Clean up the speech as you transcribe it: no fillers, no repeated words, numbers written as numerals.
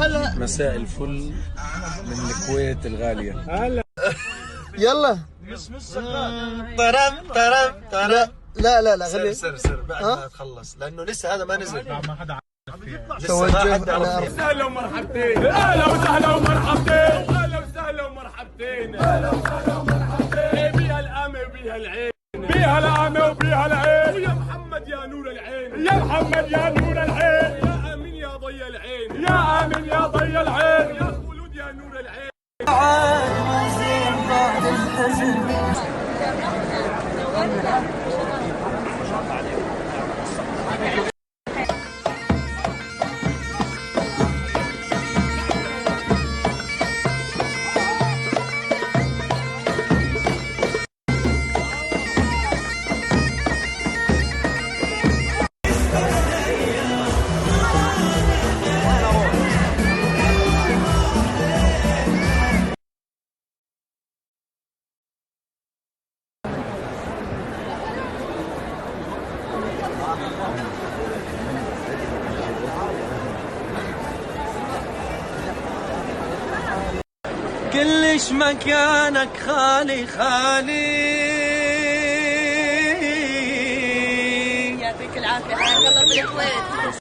هلا مساء الفل من الكويت الغالية. هلا يلا. مش شغال. طرم. لا غلي. سر بعد ما تخلص لانه لسه هذا ما نزل. ما حدا عارف فيها. لسه ما حدا عرف فيه. اهلا ومرحبتين، اهلا وسهلا ومرحبتين، اهلا وسهلا ومرحبتين، اهلا وسهلا ومرحبتين. بيها القامة وبيها العين، بيها القامة وبيها العين، ويا محمد يا نور العين، يا محمد يا نور العين، يا امين يا ضي العين، يا امين يا ضي العين، يا خلود يا نور العين. كلش مكانك خالي يعطيك العافية، حياك الله بالكويت.